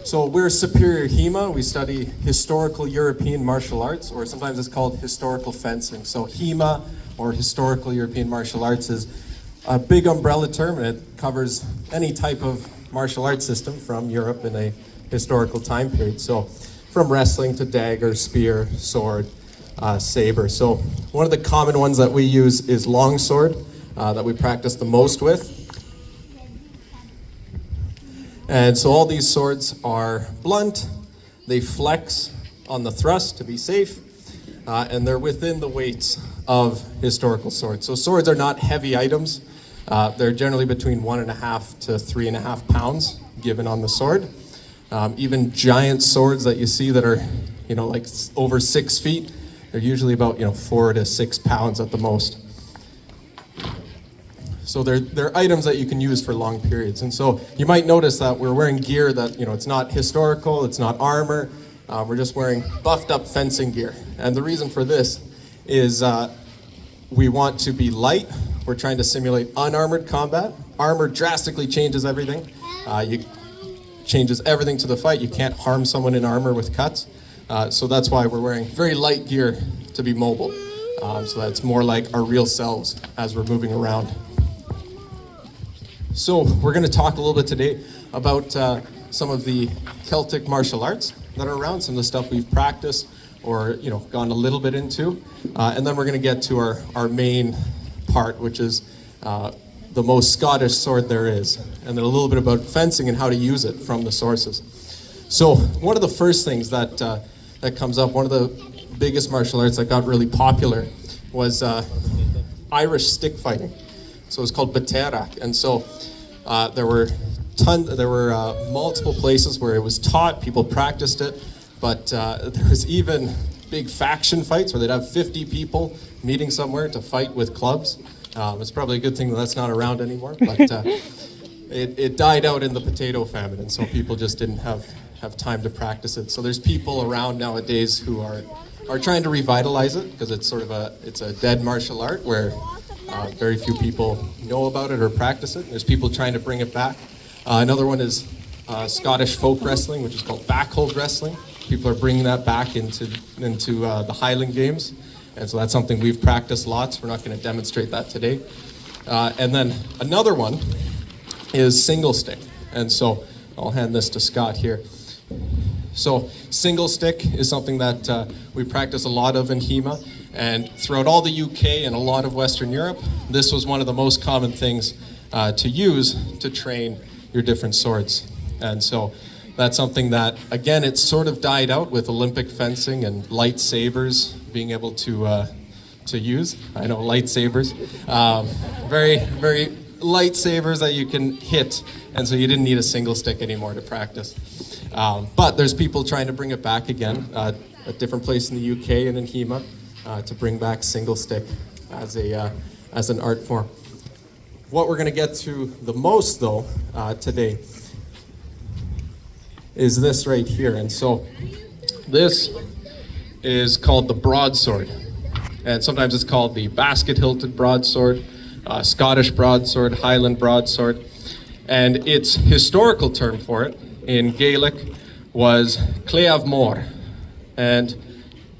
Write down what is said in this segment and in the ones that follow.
So we're Superior HEMA. We study historical European martial arts, or sometimes it's called historical fencing. So HEMA, or historical European martial arts, is a big umbrella term, and it covers any type of martial arts system from Europe in a historical time period. So from wrestling to dagger, spear, sword, saber. So one of the common ones that we use is longsword, that we practice the most with. And so all these swords are blunt, they flex on the thrust to be safe, and they're within the weights of historical swords. So swords are not heavy items. They're generally between 1.5 to 3.5 pounds given on the sword. Even giant swords that you see that are, like over 6 feet, they're usually about, 4 to 6 pounds at the most. So they're items that you can use for long periods. And so you might notice that we're wearing gear that, it's not historical, it's not armor. We're just wearing buffed up fencing gear. And the reason for this is we want to be light. We're trying to simulate unarmored combat. Armor drastically changes everything. Changes everything to the fight. You can't harm someone in armor with cuts. So that's why we're wearing very light gear to be mobile. So that's more like our real selves as we're moving around. So we're going to talk a little bit today about some of the Celtic martial arts that are around, some of the stuff we've practiced or gone a little bit into, and then we're going to get to our main part, which is the most Scottish sword there is, and then a little bit about fencing and how to use it from the sources. So one of the first things that comes up, one of the biggest martial arts that got really popular was Irish stick fighting. So it's called Baterak, and so there were multiple places where it was taught. People practiced it, but there was even big faction fights where they'd have 50 people meeting somewhere to fight with clubs. It's probably a good thing that that's not around anymore, but it died out in the potato famine, and so people just didn't have time to practice it. So there's people around nowadays who are trying to revitalize it because it's sort of a dead martial art where very few people know about it or practice it. There's people trying to bring it back. Another one is Scottish folk wrestling, which is called backhold wrestling. People are bringing that back into the Highland Games, and so that's something we've practiced lots. We're not going to demonstrate that today. And then another one is single stick, and so I'll hand this to Scott here. So single stick is something that we practice a lot of in HEMA. And throughout all the UK and a lot of Western Europe, this was one of the most common things to use to train your different swords. And so that's something that, again, it sort of died out with Olympic fencing and lightsabers being able to use. I know, lightsabers. Very, very light sabers that you can hit. And so you didn't need a single stick anymore to practice. But there's people trying to bring it back again at different places in the UK and in HEMA. To bring back single stick as an art form. What we're going to get to the most, though, today is this right here. And so this is called the broadsword. And sometimes it's called the basket-hilted broadsword, Scottish broadsword, Highland broadsword. And its historical term for it in Gaelic was Cleav Mór. And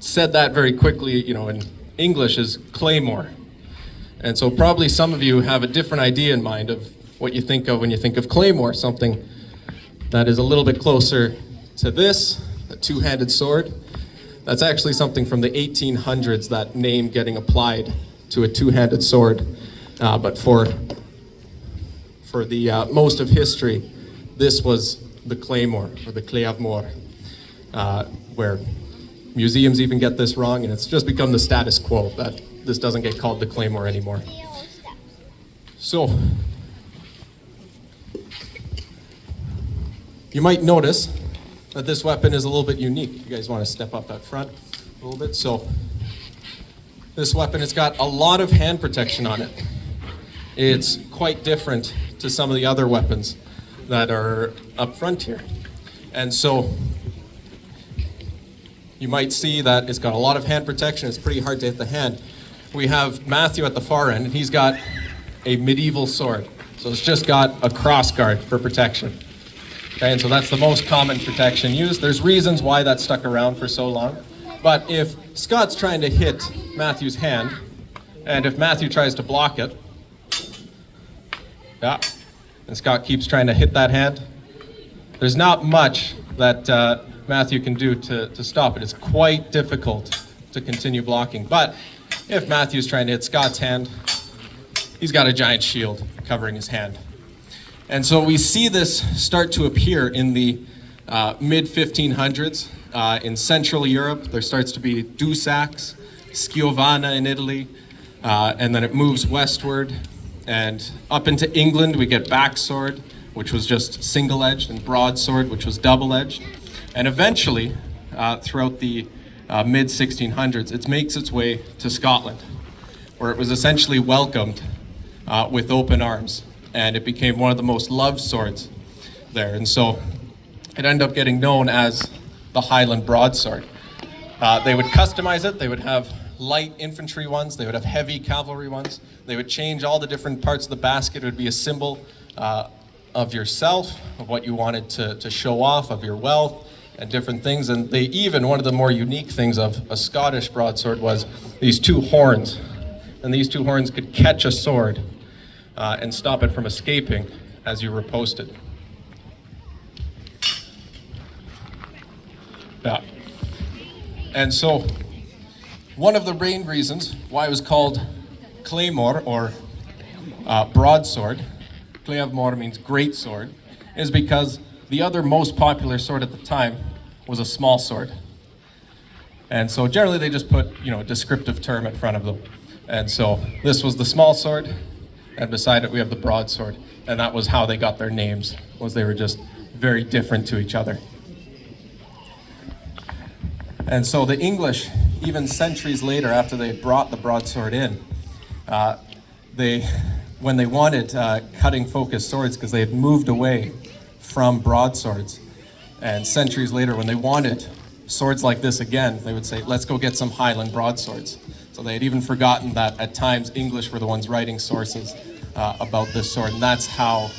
said that very quickly, in English is claymore. And so probably some of you have a different idea in mind of what you think of when you think of claymore, something that is a little bit closer to this, a two-handed sword. That's actually something from the 1800s, that name getting applied to a two-handed sword. But for the most of history, this was the claymore, or the Cleav Mór, where museums even get this wrong, and it's just become the status quo that this doesn't get called the claymore anymore. So, you might notice that this weapon is a little bit unique. You guys want to step up that front a little bit? So, this weapon, it's got a lot of hand protection on it. It's quite different to some of the other weapons that are up front here. And so, you might see that it's got a lot of hand protection. It's pretty hard to hit the hand. We have Matthew at the far end, and he's got a medieval sword. So it's just got a cross guard for protection. Okay, and so that's the most common protection used. There's reasons why that stuck around for so long. But if Scott's trying to hit Matthew's hand, and if Matthew tries to block it, yeah, and Scott keeps trying to hit that hand, there's not much that Matthew can do to stop it. It's quite difficult to continue blocking. But if Matthew's trying to hit Scott's hand, he's got a giant shield covering his hand. And so we see this start to appear in the mid-1500s. In Central Europe, there starts to be Dusaks, Schiavana in Italy, and then it moves westward. And up into England, we get backsword, which was just single-edged, and broadsword, which was double-edged. And eventually, throughout the mid-1600s, it makes its way to Scotland, where it was essentially welcomed with open arms. And it became one of the most loved swords there. And so it ended up getting known as the Highland broadsword. They would customize it. They would have light infantry ones. They would have heavy cavalry ones. They would change all the different parts of the basket. It would be a symbol of yourself, of what you wanted to show off, of your wealth and different things. And they even, one of the more unique things of a Scottish broadsword was these two horns. And these two horns could catch a sword and stop it from escaping as you riposted. Yeah. And so one of the main reasons why it was called claymore or broadsword, claymore means great sword, is because the other most popular sword at the time was a small sword. And so generally they just put, a descriptive term in front of them. And so this was the small sword, and beside it we have the broadsword. And that was how they got their names, was they were just very different to each other. And so the English, even centuries later after they brought the broadsword in, when they wanted cutting focused swords, because they had moved away from broadswords, and centuries later when they wanted swords like this again, they would say, let's go get some Highland broadswords. So they had even forgotten that at times English were the ones writing sources about this sword, and that's how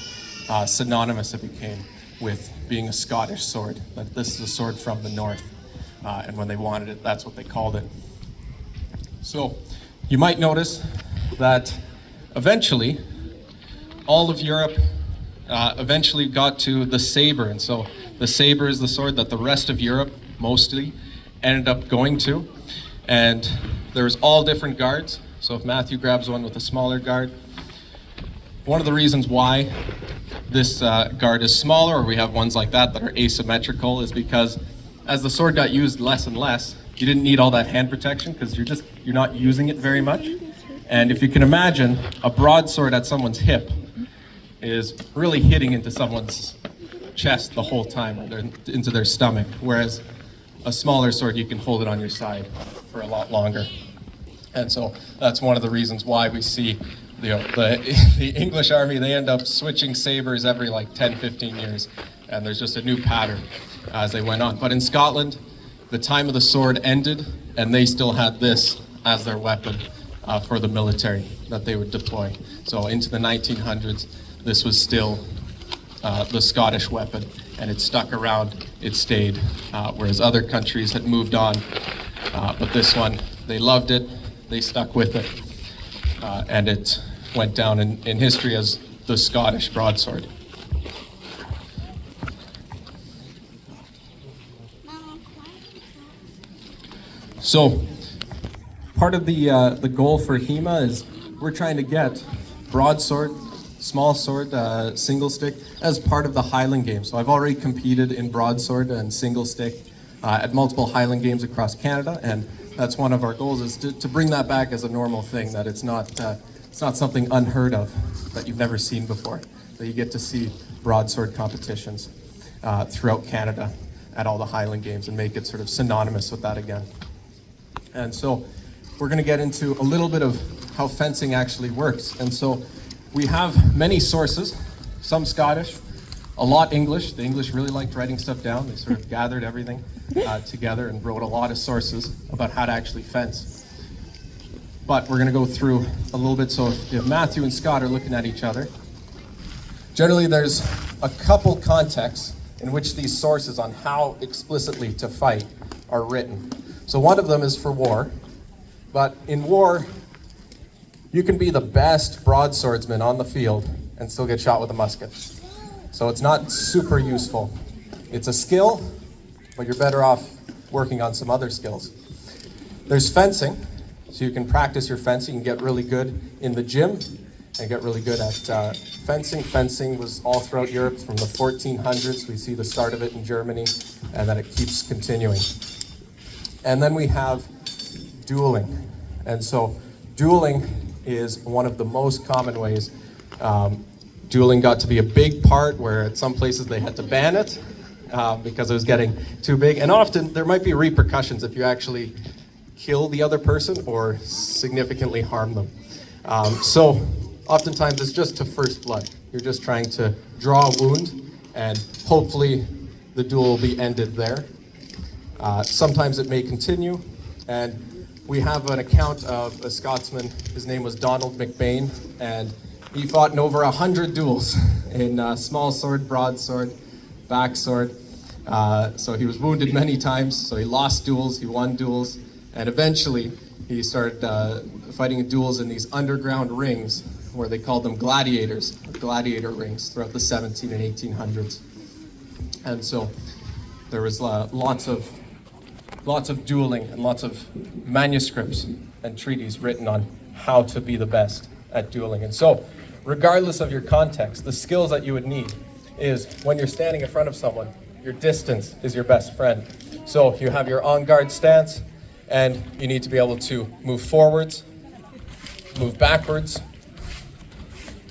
synonymous it became with being a Scottish sword, that this is a sword from the north. And when they wanted it, that's what they called it. So you might notice that eventually all of Europe eventually got to the saber. And so the saber is the sword that the rest of Europe mostly ended up going to. And there's all different guards. So if Matthew grabs one with a smaller guard, one of the reasons why this guard is smaller, or we have ones like that are asymmetrical, is because as the sword got used less and less, you didn't need all that hand protection because you're not using it very much. And if you can imagine, a broadsword at someone's hip is really hitting into someone's chest the whole time, or into their stomach, whereas a smaller sword, you can hold it on your side for a lot longer. And so that's one of the reasons why we see the English army, they end up switching sabers every 10, 15 years. And there's just a new pattern as they went on. But in Scotland, the time of the sword ended, and they still had this as their weapon for the military that they would deploy. So into the 1900s, this was still the Scottish weapon, and it stuck around, it stayed, whereas other countries had moved on. But this one, they loved it, they stuck with it, and it went down in history as the Scottish broadsword. So part of the goal for HEMA is we're trying to get broadsword, small sword, single stick as part of the Highland Games. So I've already competed in broadsword and single stick at multiple Highland Games across Canada, and that's one of our goals, is to bring that back as a normal thing, that it's not something unheard of that you've never seen before, that you get to see broadsword competitions throughout Canada at all the Highland Games and make it sort of synonymous with that again. And so we're going to get into a little bit of how fencing actually works. And so we have many sources, some Scottish, a lot English. The English really liked writing stuff down. They sort of gathered everything together and wrote a lot of sources about how to actually fence. But we're going to go through a little bit. So if Matthew and Scott are looking at each other, generally there's a couple contexts in which these sources on how explicitly to fight are written. So one of them is for war, but in war, you can be the best broadswordsman on the field and still get shot with a musket. So it's not super useful. It's a skill, but you're better off working on some other skills. There's fencing, so you can practice your fencing and get really good in the gym and get really good at fencing. Fencing was all throughout Europe from the 1400s. We see the start of it in Germany, and then it keeps continuing. And then we have dueling. And so dueling is one of the most common ways. Dueling got to be a big part where at some places they had to ban it because it was getting too big. And often there might be repercussions if you actually kill the other person or significantly harm them. So oftentimes it's just to first blood. You're just trying to draw a wound and hopefully the duel will be ended there. Sometimes it may continue, and we have an account of a Scotsman. His name was Donald MacBain, and he fought in over 100 duels in small sword, broadsword, backsword. So he was wounded many times, so he lost duels, he won duels, and eventually he started fighting duels in these underground rings, where they called them gladiators, gladiator rings, throughout the 17 and 1800s. And so there was lots of dueling and lots of manuscripts and treaties written on how to be the best at dueling. And so, regardless of your context, the skills that you would need is when you're standing in front of someone, your distance is your best friend. So you have your on-guard stance, and you need to be able to move forwards, move backwards,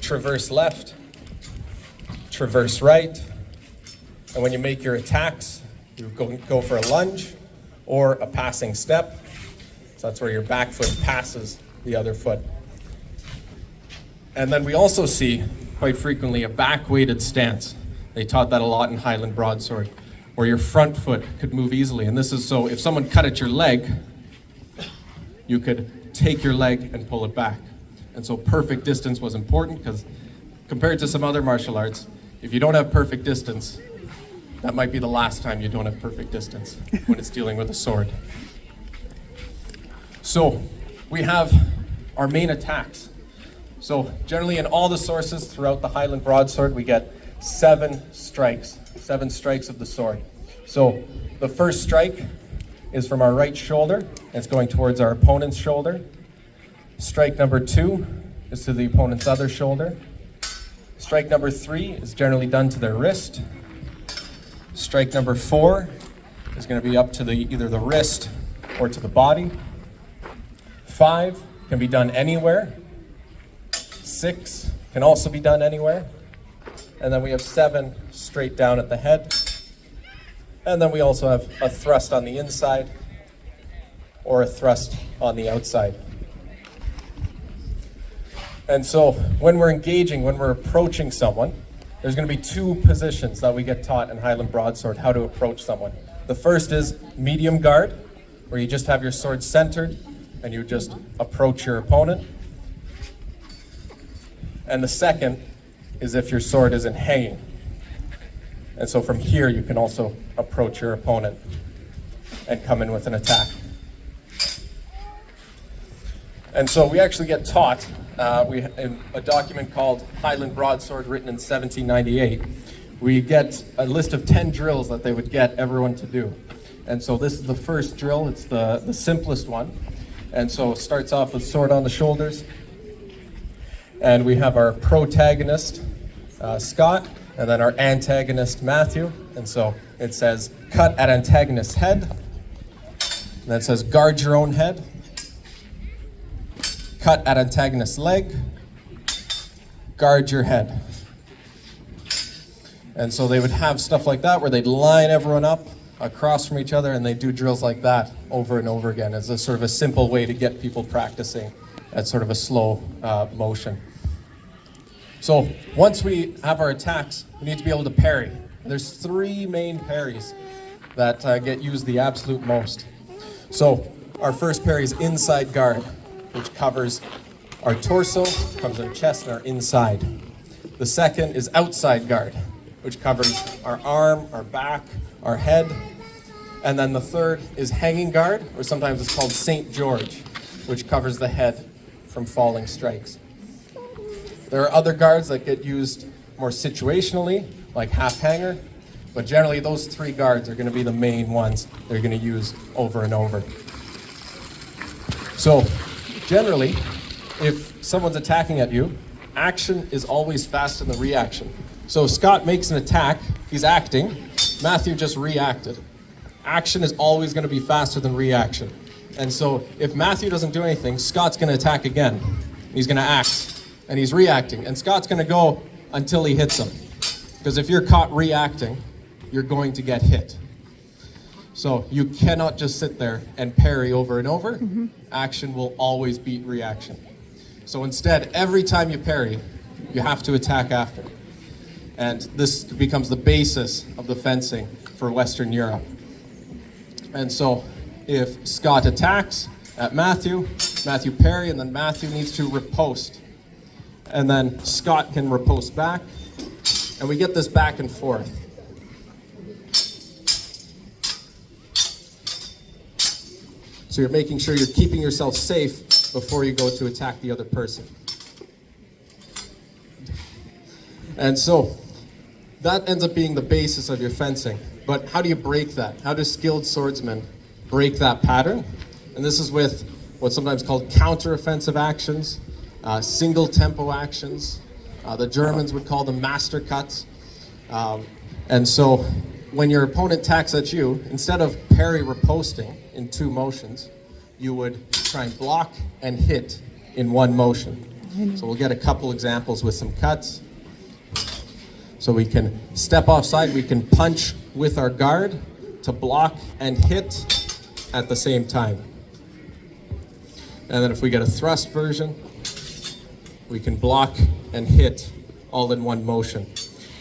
traverse left, traverse right, and when you make your attacks, you go for a lunge or a passing step. So that's where your back foot passes the other foot. And then we also see quite frequently a back-weighted stance. They taught that a lot in Highland Broadsword, where your front foot could move easily. And this is so if someone cut at your leg, you could take your leg and pull it back. And so perfect distance was important because compared to some other martial arts, if you don't have perfect distance, that might be the last time you don't have perfect distance when it's dealing with a sword. So we have our main attacks. So generally in all the sources throughout the Highland Broadsword, we get 7 strikes of the sword. So the first strike is from our right shoulder. It's going towards our opponent's shoulder. Strike number 2 is to the opponent's other shoulder. Strike number 3 is generally done to their wrist. Strike number 4 is going to be up to either the wrist or to the body. 5 can be done anywhere. 6 can also be done anywhere. And then we have 7 straight down at the head. And then we also have a thrust on the inside or a thrust on the outside. And so when we're engaging, when we're approaching someone, there's going to be 2 positions that we get taught in Highland Broadsword how to approach someone. The first is medium guard, where you just have your sword centered and you just approach your opponent. And the second is if your sword isn't hanging. And so from here you can also approach your opponent and come in with an attack. And so we actually get taught, in a document called Highland Broadsword written in 1798, we get a list of 10 drills that they would get everyone to do. And so this is the first drill, it's the simplest one. And so it starts off with sword on the shoulders. And we have our protagonist, Scott, and then our antagonist, Matthew. And so it says, cut at antagonist's head. And then it says, guard your own head. Cut at antagonist's leg, guard your head. And so they would have stuff like that where they'd line everyone up across from each other and they do drills like that over and over again as a sort of a simple way to get people practicing at sort of a slow motion. So once we have our attacks, we need to be able to parry. There's 3 main parries that get used the absolute most. So our first parry is inside guard, which covers our torso, covers our chest, and our inside. The second is outside guard, which covers our arm, our back, our head. And then the third is hanging guard, or sometimes it's called St. George, which covers the head from falling strikes. There are other guards that get used more situationally, like half hanger, but generally those three guards are going to be the main ones they're going to use over and over. So generally, if someone's attacking at you, action is always faster than reaction. So if Scott makes an attack, he's acting, Matthew just reacted. Action is always going to be faster than reaction. And so if Matthew doesn't do anything, Scott's going to attack again. He's going to act, and he's reacting. And Scott's going to go until he hits him. Because if you're caught reacting, you're going to get hit. So you cannot just sit there and parry over and over. Action will always beat reaction. So instead, every time you parry, you have to attack after. And this becomes the basis of the fencing for Western Europe. And so if Scott attacks at Matthew, Matthew parry, and then Matthew needs to riposte. And then Scott can riposte back. And we get this back and forth. So you're making sure you're keeping yourself safe before you go to attack the other person. And so that ends up being the basis of your fencing. But how do you break that? How do skilled swordsmen break that pattern? And this is with what's sometimes called counter-offensive actions, single tempo actions. The Germans would call them master cuts. And so when your opponent attacks at you, instead of parry riposting in two motions, you would try and block and hit in one motion. So we'll get a couple examples with some cuts. So we can step offside, we can punch with our guard to block and hit at the same time. And then if we get a thrust version, we can block and hit all in one motion.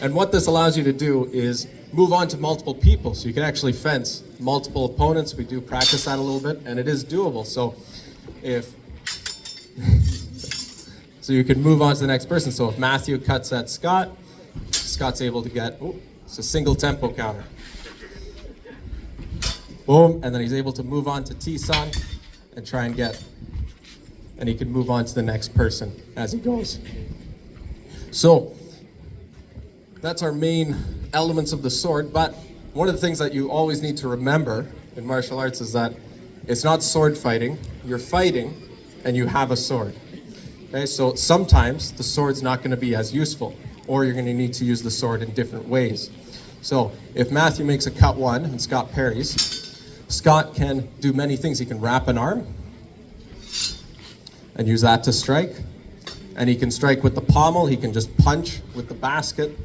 And what this allows you to do is move on to multiple people. So you can actually fence multiple opponents. We do practice that a little bit, and it is doable. So so you can move on to the next person. So if Matthew cuts at Scott, Scott's able to get, it's a single tempo counter. Boom, and then he's able to move on to T-Son and try and get, and he can move on to the next person as he goes. So that's our main elements of the sword, but one of the things that you always need to remember in martial arts is that it's not sword fighting, you're fighting and you have a sword. Okay, so sometimes the sword's not going to be as useful, or you're going to need to use the sword in different ways. So if Matthew makes a cut one and Scott parries, Scott can do many things. He can wrap an arm and use that to strike. And he can strike with the pommel. He can just punch with the basket.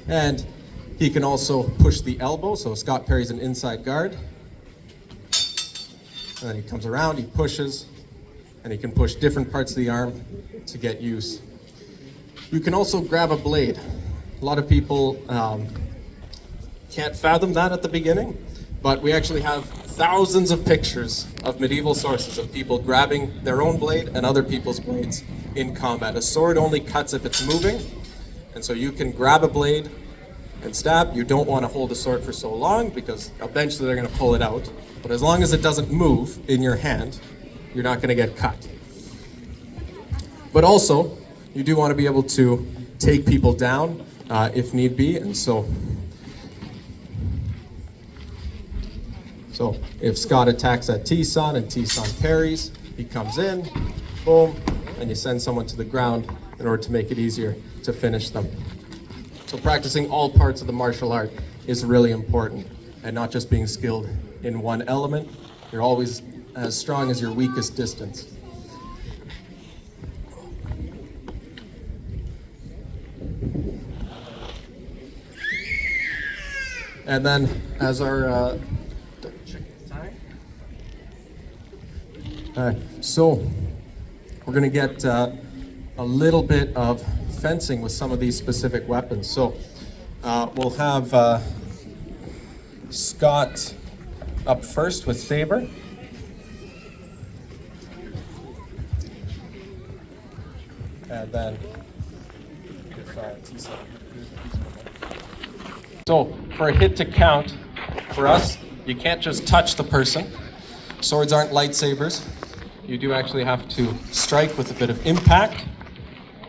And he can also push the elbow. So Scott parries an inside guard. And then he comes around, he pushes, and he can push different parts of the arm to get use. You can also grab a blade. A lot of people can't fathom that at the beginning, but we actually have thousands of pictures of medieval sources of people grabbing their own blade and other people's blades in combat. A sword only cuts if it's moving, and so you can grab a blade and stab. You don't want to hold a sword for so long because eventually they're going to pull it out, but as long as it doesn't move in your hand, you're not going to get cut. But also, you do want to be able to take people down if need be, and so if Scott attacks at T-Son and T-Son parries, he comes in, boom, and you send someone to the ground in order to make it easier to finish them. So practicing all parts of the martial art is really important, and not just being skilled in one element. You're always as strong as your weakest distance. And then as our so we're going to get a little bit of fencing with some of these specific weapons. So we'll have Scott up first with saber. And then So for a hit to count, for us, you can't just touch the person. Swords aren't lightsabers. You do actually have to strike with a bit of impact.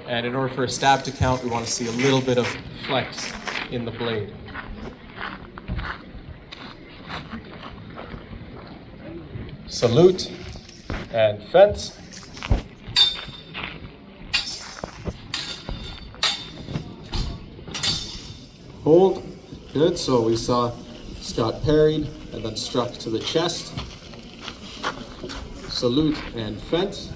And in order for a stab to count, we want to see a little bit of flex in the blade. Salute and fence. Hold. Good. So we saw Scott parried and then struck to the chest. Salute and fence.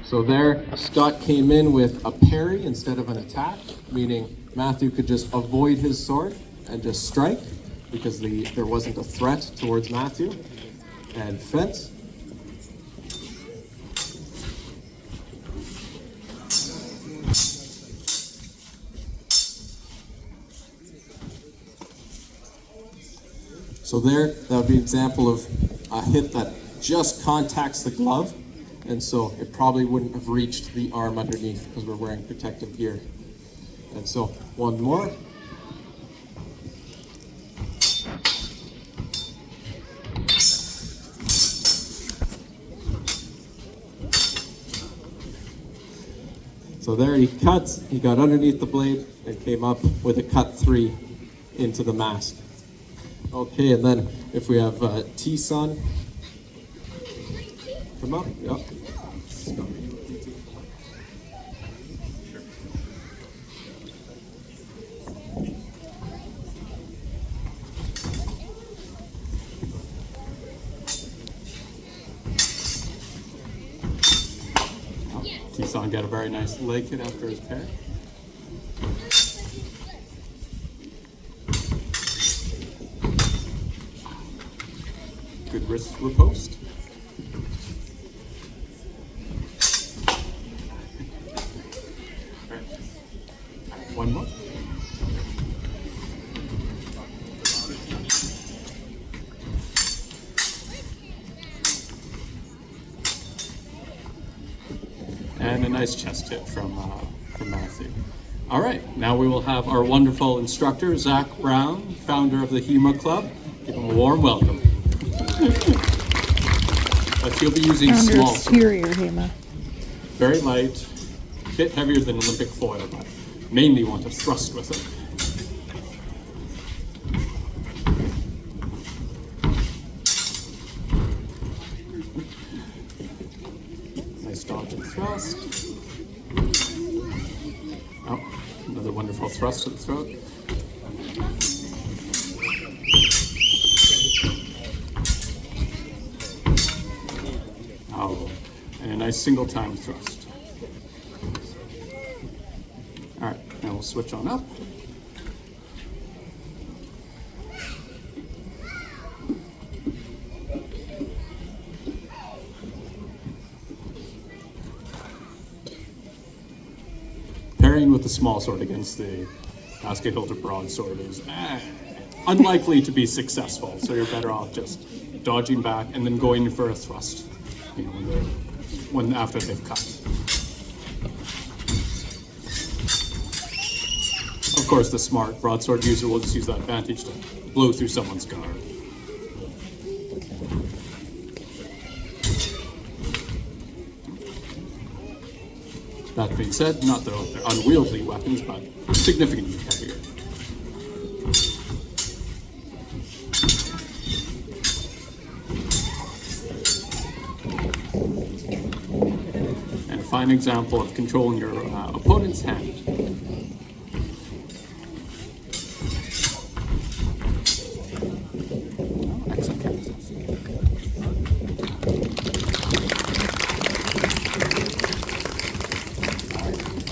So there, Scott came in with a parry instead of an attack, meaning Matthew could just avoid his sword and just strike because there wasn't a threat towards Matthew. And fence. So there, that would be an example of a hit that just contacts the glove. And so it probably wouldn't have reached the arm underneath because we're wearing protective gear. And so one more. So there he cuts, he got underneath the blade and came up with a cut 3 into the mask. Okay, and then if we have T-Sun, come up, yep. T-Sun got a very nice leg hit after his parry. Good wrist riposte. One more. And a nice chest hit from Matthew. All right, now we will have our wonderful instructor, Zach Brown, founder of the HEMA Club. Give him a warm welcome. But he'll be using Founder small of Superior HEMA. Very light, a bit heavier than Olympic foil, but mainly want to thrust with it. Nice dodge and thrust. Oh, another wonderful thrust to the throat. Oh, and a nice single time thrust. All right, now we'll switch on up. Parrying with the small sword against the basket-hilted broadsword is unlikely to be successful, so you're better off just dodging back and then going in for a thrust, you know, when after they've cut. Of course, the smart broadsword user will just use that advantage to blow through someone's guard. That being said, not that they're unwieldy weapons, but significantly heavier. And a fine example of controlling your opponent's hand.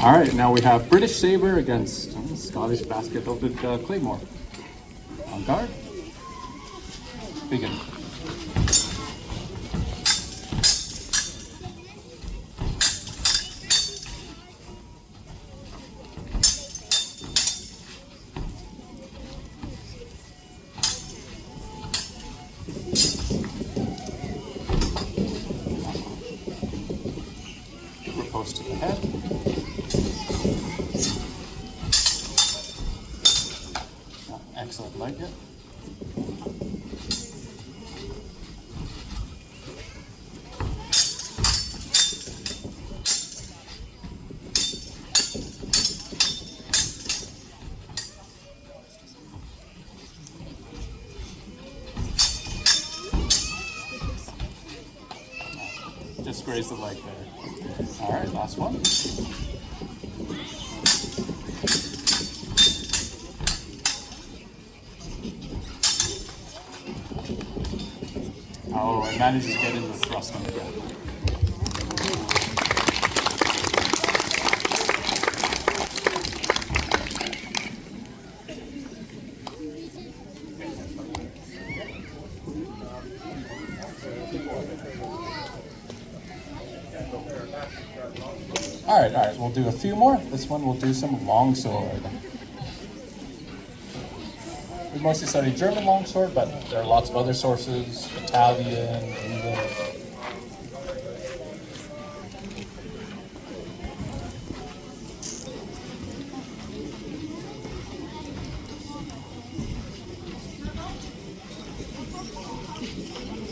All right, now we have British Sabre against Scottish basket-hilted Claymore. On guard. Begin. close to the head. Excellent leg hip. Just graze the leg there. All right, last one. Oh, and manages to get in the thrust on the ground. All right, we'll do a few more. This one we'll do some longsword. We mostly study German longsword, but there are lots of other sources, Italian, English.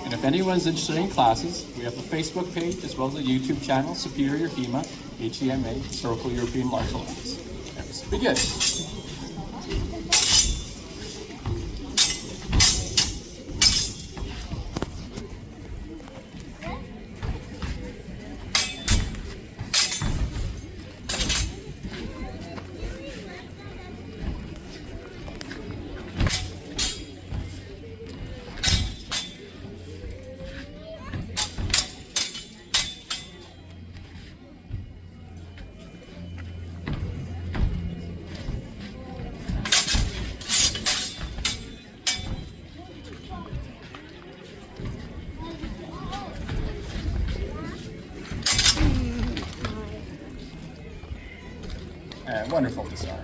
And if anyone's interested in classes, we have a Facebook page as well as a YouTube channel, Superior HEMA, HEMA, Historical European Martial Arts. Let's begin. And wonderful disarm.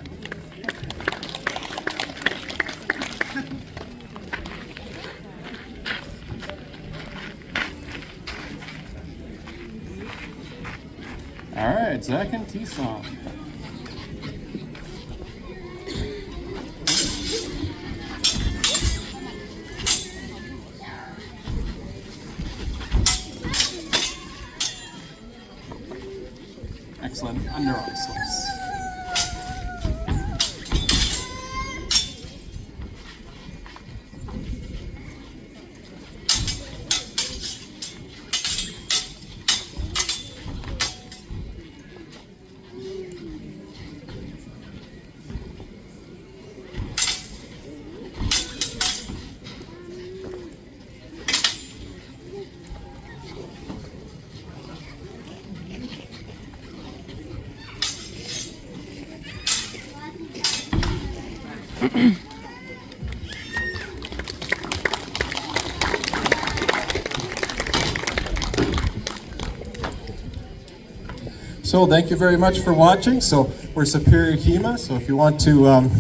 All right, Zach and T-Song. Excellent underarm slice. So thank you very much for watching. So we're Superior HEMA. So if you want to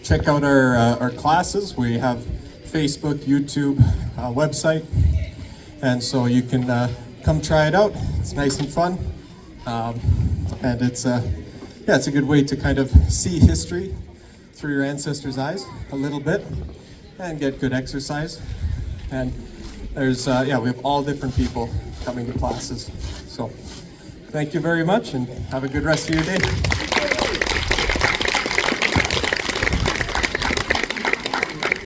check out our classes, we have Facebook, YouTube, website, and so you can come try it out. It's nice and fun, and it's a good way to kind of see history through your ancestors' eyes a little bit and get good exercise. And there's we have all different people coming to classes. So thank you very much and have a good rest of your day.